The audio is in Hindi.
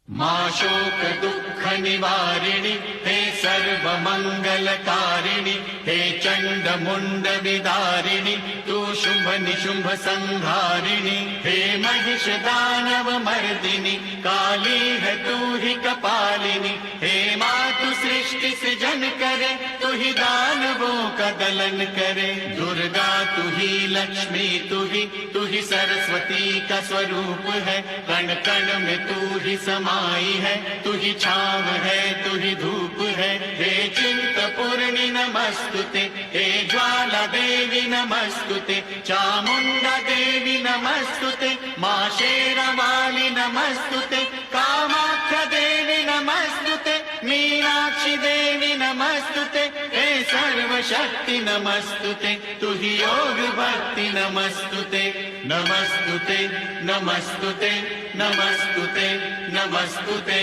मा शोक दुःख निवारिणि हे सर्व मंगलकारिणि हे चंड मुंड विदारिणि तू शुंभ निशुंभ संहारिणि हे महिष दानव मर्दिनि काली है तू ही कपालिनी हे मातु सृष्टि सृजन करे तू ही दानवों का दलन करे दुर्गा तू ही लक्ष्मी तू ही सरस्वती का स्वरूप है कण कण में तू ही समाई है तू ही छाव है तू ही धूप है हे चिंतपूर्णि नमस्तुते हे ज्वाला देवी नमस्तुते चामुंडा देवी नमस्तुते मां शेरवाली नमस्तुते कामाख्या देवी नमस्तुते मीनाक्षी देवी नमस्तुते हे सर्वशक्ति नमस्तुते तू ही योग भक्ति नमस्तुते नमस्तुते नमस्तुते नमस्तुते नमस्तुते